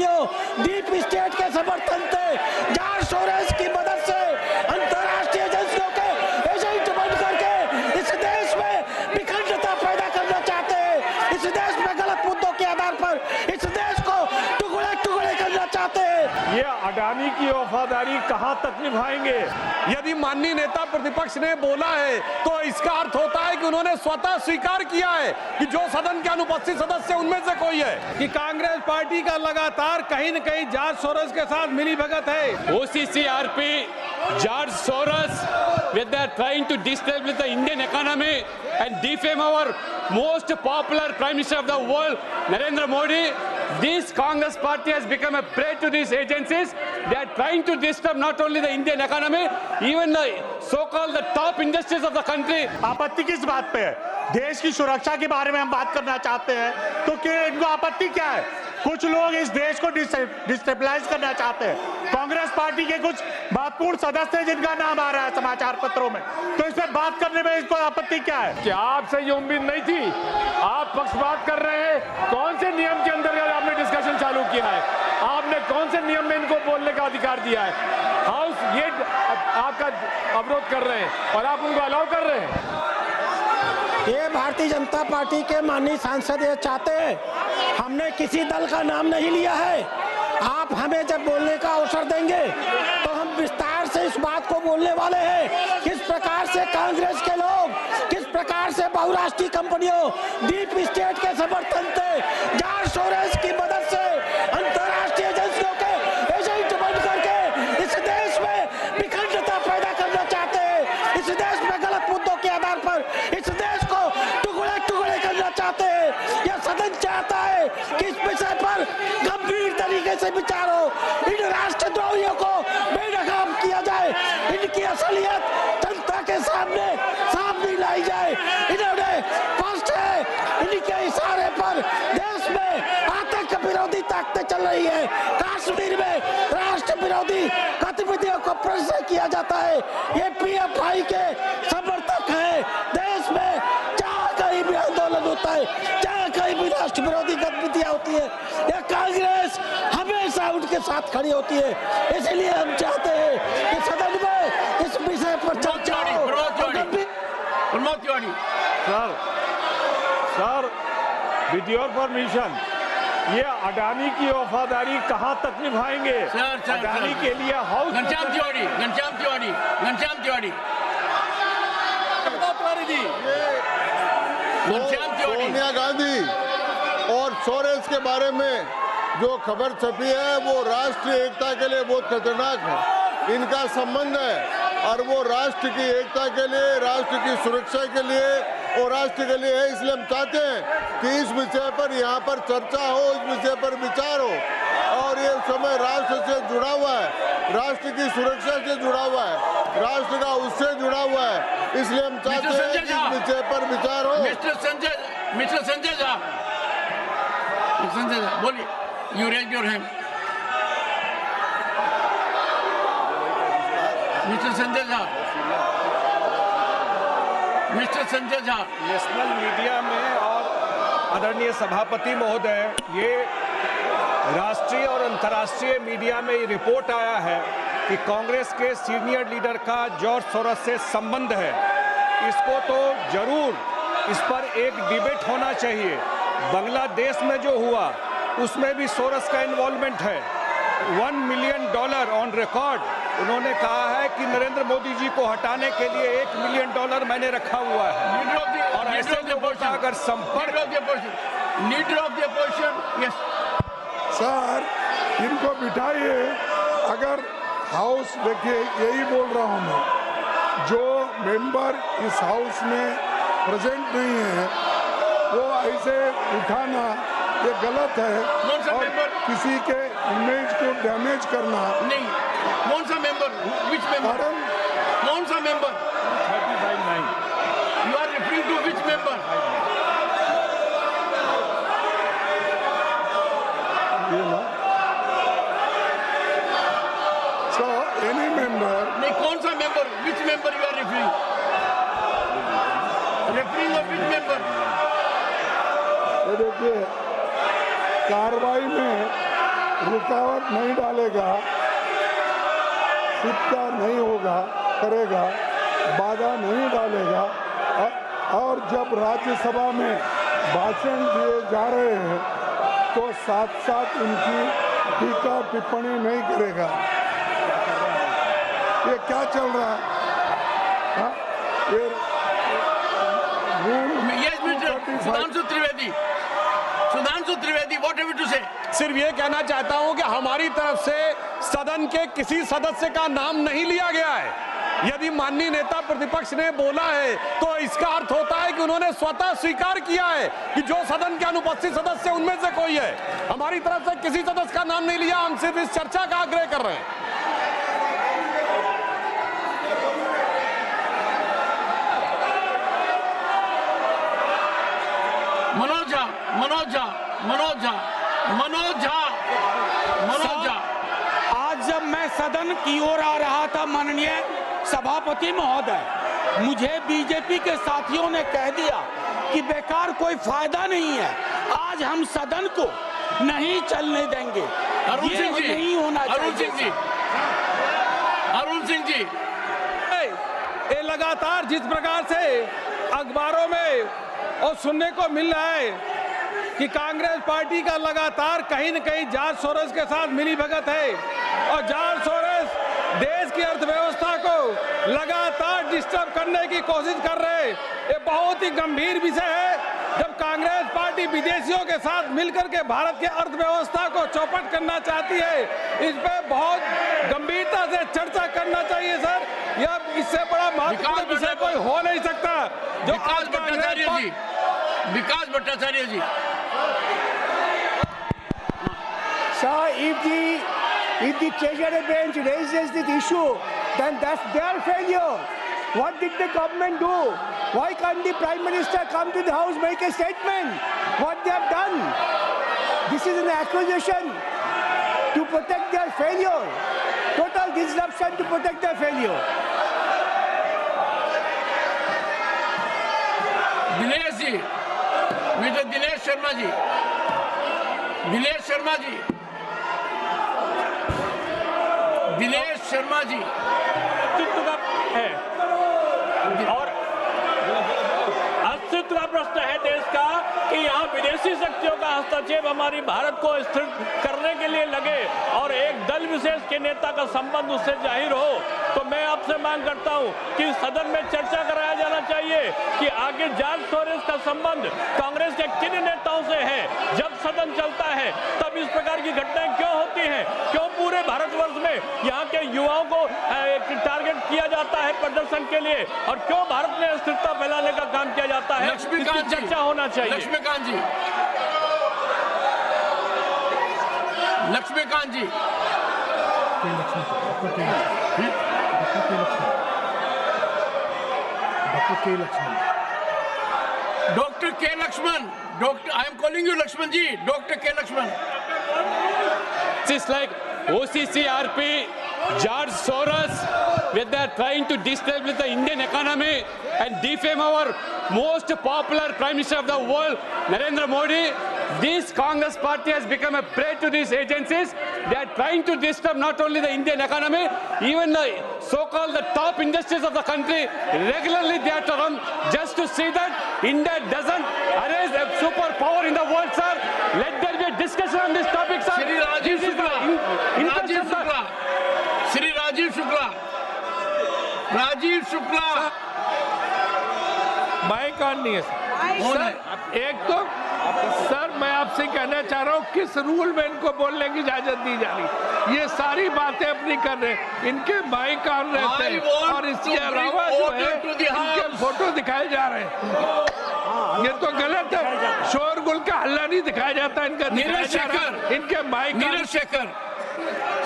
कंपनियों, deep state के समर्थन से, जॉर्ज सोरोस की मदद से अंतर्राष्ट्रीय एजेंसियों के एजेंट बन करके इस देश में विखंडता पैदा करना चाहते हैं। इस देश में गलत मुद्दों के आधार पर इस देश को टुकड़े टुकड़े करना चाहते हैं। ये अडानी की वफादारी कहां तक निभाएंगे? यदि माननीय नेता प्रतिपक्ष ने बोला है तो इसका अर्थ होता है कि उन्होंने स्वतः स्वीकार किया है कि जो सदन के अनुपस्थित सदस्य उनमें से कोई है कि कांग्रेस पार्टी का लगातार कहीं न कहीं जॉर्ज सोरोस के साथ मिलीभगत है। OCCRP, George Soros, with their trying to destabilize the Indian economy and defame our most popular Prime Minister of the world, Narendra Modi. This Congress party has become a prey to these agencies. They are trying to disturb not only the Indian economy, even the so-called the top industries of the country. आपत्ति किस बात पे है? देश की सुरक्षा के बारे में हम बात करना चाहते हैं, तो क्या इनको आपत्ति क्या है? कुछ लोग इस देश को डिस्टेबलाइज करना चाहते हैं। कांग्रेस पार्टी के कुछ महत्वपूर्ण सदस्य जिनका नाम आ रहा है समाचार पत्रों में, तो इस पर बात करने में इसको आपत्ति क्या है? क्या आपसे ये उम्मीद नहीं थी? आप पक्षपात कर रहे हैं। कौन से नियम के अंतर्गत आपने डिस्कशन चालू किया है? आपने कौन से नियम में इनको बोलने का अधिकार दिया है? हाउस ये आपका अवरोध कर रहे हैं और आप उनको अलाउ कर रहे हैं। ये भारतीय जनता पार्टी के माननीय सांसद ये चाहते हैं, हमने किसी दल का नाम नहीं लिया है। आप हमें जब बोलने का अवसर देंगे तो हम विस्तार से इस बात को बोलने वाले हैं, किस प्रकार से कांग्रेस के लोग, किस प्रकार से बहुराष्ट्रीय कंपनियों, डीप स्टेट के समर्थन से, जॉर्ज सोरोस की मदद से अंतर्राष्ट्रीय एजेंसियों के एजेंट बन करके इस देश में विखंडता पैदा करना चाहते हैं। इस देश में गलत मुद्दों के आधार पर इस देश को टुकड़े टुकड़े करना चाहते हैं। यह सदन चाहता है कि इस विषय पर गंभीर तरीके से विचार हो, इन राष्ट्रद्रोहियों को बेनकाम किया जाए, इनकी असलियत जनता के सामने सामने लाई जाए। इन्होंने स्पष्ट है, इनके इशारे पर देश में आतंक विरोधी ताकतें चल रही है। कश्मीर में राष्ट्र विरोधी गतिविधियों को प्रदर्शित किया जाता है। ये PFI के समर्थक है। देश में जहाँ कहीं भी आंदोलन होता है, जहाँ कहीं भी राष्ट्र विरोधी गतिविधियां होती है, ये कांग्रेस हमेशा उनके साथ खड़ी होती है। इसलिए हम चाहते हैं कि सदन में इस विषय पर चर्चा हो। सर, विद योर परमिशन, ये अडानी की वफादारी कहां तक निभाएंगे? अडानी के लिए हाउस घनश्याम तिवारी सोनिया गांधी और सोरेस के बारे में जो खबर छपी है वो राष्ट्रीय एकता के लिए बहुत खतरनाक है। इनका संबंध है और वो राष्ट्र की एकता के लिए, राष्ट्र की सुरक्षा के लिए और राष्ट्र के लिए है। इसलिए हम चाहते हैं कि इस विषय पर यहाँ पर चर्चा हो, इस विषय पर विचार हो, और ये समय राष्ट्र से जुड़ा हुआ है, राष्ट्र की सुरक्षा से जुड़ा हुआ है, राष्ट्र का उससे जुड़ा हुआ है। इसलिए हम चाहते हैं कि इस विषय पर विचार हो। मिस्टर संजय झा, बोलिए। You raise your hand. Mister Sanjay Jha. National media में और आदरणीय सभापति महोदय, ये राष्ट्रीय और अंतर्राष्ट्रीय मीडिया में ये रिपोर्ट आया है कि कांग्रेस के सीनियर लीडर का जॉर्ज सोरोस से संबंध है। इसको तो जरूर इस पर एक डिबेट होना चाहिए। बांग्लादेश में जो हुआ उसमें भी सोरोस का इन्वॉल्वमेंट है। $1 मिलियन ऑन रिकॉर्ड उन्होंने कहा है कि नरेंद्र मोदी जी को हटाने के लिए $1 मिलियन मैंने रखा हुआ है। और ऐसे लोगों का अगर संपर्क सर, इनको बिठाइए। अगर हाउस, देखिए यही बोल रहा हूँ मैं, जो मेंबर इस हाउस में प्रेजेंट नहीं है वो ऐसे उठाना ये गलत है और किसी के इमेज को डैमेज करना नहीं। कौन सा मेंबर? Which member? कौन सा member? 35-9। You are referring to which member? So any member. नहीं, कौन सा member? Which member you are referring? Referring of which member? देखिए, कार्रवाई में रुकावट नहीं डालेगा, सिक्का नहीं होगा करेगा, बाधा नहीं डालेगा और जब राज्यसभा में भाषण दिए जा रहे हैं तो साथ साथ उनकी टीका टिप्पणी नहीं करेगा। ये क्या चल रहा है? Sudhanshu Trivedi, what have you to say? सिर्फ ये कहना चाहता हूं कि हमारी तरफ से सदन के किसी सदस्य का नाम नहीं लिया गया है। यदि माननीय नेता प्रतिपक्ष ने बोला है तो इसका अर्थ होता है कि उन्होंने स्वतः स्वीकार किया है कि जो सदन के अनुपस्थित सदस्य उनमें से कोई है। हमारी तरफ से किसी सदस्य का नाम नहीं लिया, हम सिर्फ इस चर्चा का आग्रह कर रहे हैं। मनोज झा, आज जब मैं सदन की ओर आ रहा था माननीय सभापति महोदय, मुझे बीजेपी के साथियों ने कह दिया कि बेकार कोई फायदा नहीं है, आज हम सदन को नहीं चलने देंगे। ये नहीं होना चाहिए। अरुण सिंह जी, ये लगातार जिस प्रकार से अखबारों में और सुनने को मिल रहा है कि कांग्रेस पार्टी का लगातार कहीं न कहीं जॉर्ज सोरोस के साथ मिलीभगत है और जॉर्ज सोरोस देश की अर्थव्यवस्था को लगातार डिस्टर्ब करने की कोशिश कर रहे हैं। ये बहुत ही गंभीर विषय है। जब कांग्रेस पार्टी विदेशियों के साथ मिलकर के भारत की अर्थव्यवस्था को चौपट करना चाहती है, इस पे बहुत गंभीरता से चर्चा करना चाहिए सर। यह इससे बड़ा महत्वपूर्ण विषय कोई हो नहीं सकता। जो विकास भट्टाचार्य जी, Sir, if the Treasury bench raises this issue, then that's their failure. What did the government do? Why can't the Prime Minister come to the House, make a statement? What they have done? This is an accusation to protect their failure. Total disruption to protect their failure. Dinesh ji, mister Dinesh Sharma ji, Dinesh Sharma ji, Dinesh Sharma ji है और अस्तित्व का प्रश्न है देश का कि यहाँ विदेशी शक्तियों का हस्तक्षेप हमारी भारत को स्थिर करने के लिए लगे और एक दल विशेष के नेता का संबंध उससे जाहिर हो, तो मैं आपसे मांग करता हूँ कि सदन में चर्चा कराया जाना चाहिए कि आगे जॉर्ज सोरोस का संबंध कांग्रेस के किन नेताओं से है। जब सदन चलता है तब इस प्रकार की घटनाएं क्यों होती हैं? क्यों पूरे भारतवर्ष में यहाँ के युवाओं को टारगेट किया जाता है प्रदर्शन के लिए और क्यों भारत में अस्थिरता फैलाने का काम किया जाता है? इसकी चर्चा होना चाहिए। Laxmikant ji, Laxmikant ji, doctor K Laxman, doctor, I am calling you Laxman ji, doctor K Laxman. It's like OCCRP, George Soros, where they are trying to destabilize the Indian economy and defame our most popular Prime Minister of the world, Narendra Modi. This Congress party has become a prey to these agencies. They are trying to disturb not only the Indian economy, even the so-called the top industries of the country. Regularly they are to run just to see that India doesn't arise a superpower in the world, sir. Let there be a discussion on this topic, sir. Shri Rajiv Shukla, Shri Rajiv Shukla, Rajiv Shukla, mike on नहीं है sir. एक तो sir मैं आपसे कहना चाह रहा हूँ किस रूल में इनको बोलने की इजाजत दी जा रही। ये सारी बातें अपनी कर रहे हैं, इनके माइक ऑन रहते हैं और इसके अलावा जो है इनके फोटो दिखाए जा रहे हैं। ये तो गलत है, शोरगुल का हल्ला नहीं दिखाया जाता इनका, इनके माइक। नीरज शेखर,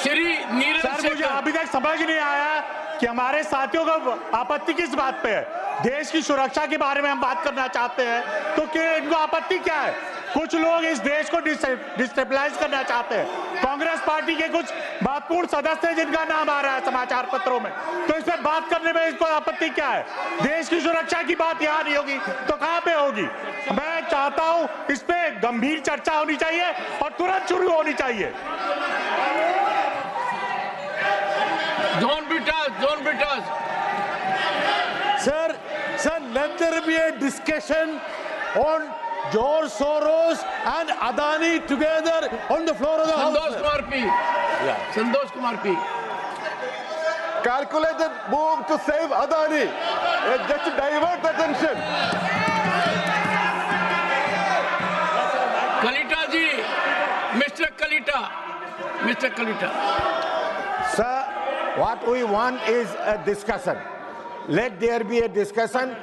श्री नीरज शेखर, मुझे अभी तक समझ नहीं आया कि हमारे साथियों का आपत्ति किस बात पे है। देश की सुरक्षा के बारे में हम बात करना चाहते हैं तो क्या इनको आपत्ति क्या है? कुछ लोग इस देश को डिस्टेबलाइज करना चाहते हैं। कांग्रेस पार्टी के कुछ महत्वपूर्ण सदस्य जिनका नाम आ रहा है समाचार पत्रों में, तो इस पर बात करने में इसको आपत्ति क्या है? देश की सुरक्षा की बात यहाँ नहीं होगी तो कहाँ पे होगी? मैं चाहता हूं इस पे गंभीर चर्चा होनी चाहिए और तुरंत शुरू होनी चाहिए। John Britas. Sir, let there be a discussion on George Soros and Adani together on the floor of the House. Santosh Kumar P. Calculated move to save Adani, just to divert attention. Kalita ji, Mr. Kalita. Sir, what we want is a discussion. Let there be a discussion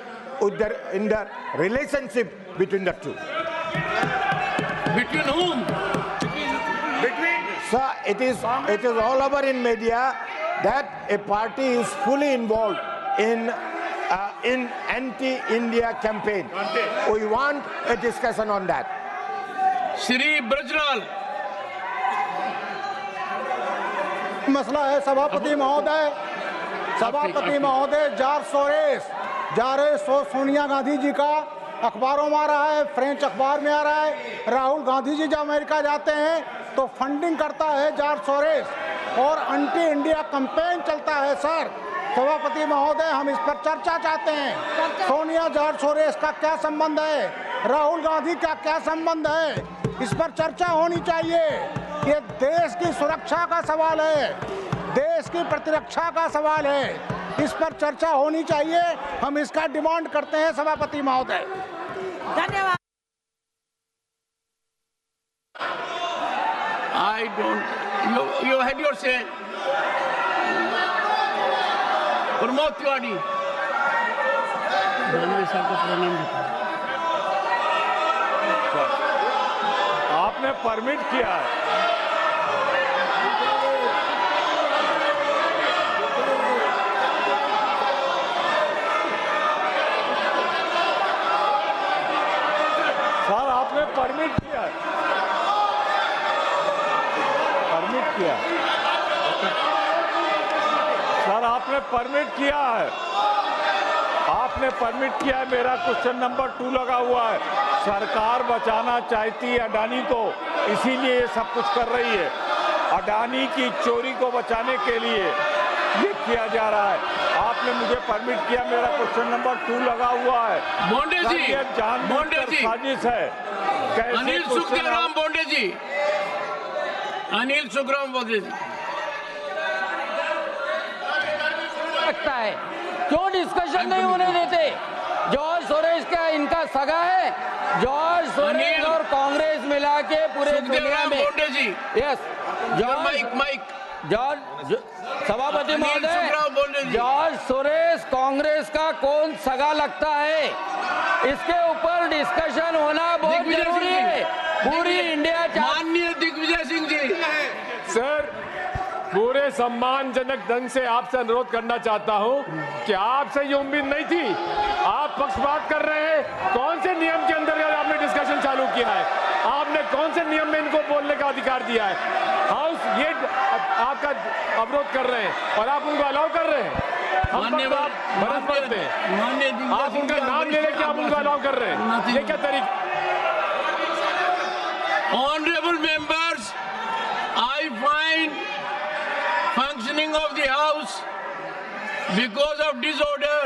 in the relationship between the two. Between whom? Sir, it is all over in media that a party is fully involved in anti-India campaign. We want a discussion on that. Shri Brajlal. मसला है सभापति महोदय George Sonia Gandhi ji का अखबारों में आ रहा है, French अखबार में आ रहा है। राहुल गांधी जी जब अमेरिका जाते हैं तो फंडिंग करता है जॉर्ज सोरेस और एंटी इंडिया कैंपेन चलता है। सर सभापति महोदय, हम इस पर चर्चा चाहते हैं। सोनिया जॉर्ज सोरेस का क्या संबंध है, राहुल गांधी का क्या संबंध है, इस पर चर्चा होनी चाहिए। ये देश की सुरक्षा का सवाल है, देश की प्रतिरक्षा का सवाल है, इस पर चर्चा होनी चाहिए। हम इसका डिमांड करते हैं सभापति महोदय। धन्यवाद। I don't. You had your say. Pramod Tiwari. आपने परमिट किया है। सर आपने परमिट किया है। सर आपने परमिट किया है। मेरा क्वेश्चन नंबर 2 लगा हुआ है। सरकार बचाना चाहती है अडानी को, इसीलिए ये सब कुछ कर रही है। अडानी की चोरी को बचाने के लिए ये किया जा रहा है। आपने मुझे परमिट किया, मेरा क्वेश्चन नंबर 2 लगा हुआ है। बोंडे जी, जानबूझकर साजिश है। अनिल सुखराम बोंडे जी, लगता है क्यों डिस्कशन नहीं होने देते? जॉर्ज सोरेस का इनका सगा है, जॉर्ज सोरेस और कांग्रेस मिला के पूरे दुनिया में। यस, जॉर्ज सभापति महोदय, जॉर्ज सोरेस कांग्रेस का कौन सगा लगता है, इसके ऊपर डिस्कशन होना बहुत जरूरी है। पूरी इंडिया। माननीय दिग्विजय सिंह जी, सर पूरे सम्मानजनक ढंग से आपसे अनुरोध करना चाहता हूं कि आपसे ये उम्मीद नहीं थी। आप पक्षपात कर रहे हैं। कौन से नियम के अंतर्गत आपने डिस्कशन चालू किया है? आपने कौन से नियम में इनको बोलने का अधिकार दिया है? हाउस ये आपका अवरोध कर रहे हैं और आप उनको अलाउ कर रहे हैं। हम भरत पड़ते हैं, आप उनका नाम ले लेके आप उनको अलाउ कर रहे हैं। ये क्या तरीका? Honorable members, I find functioning of the House because of disorder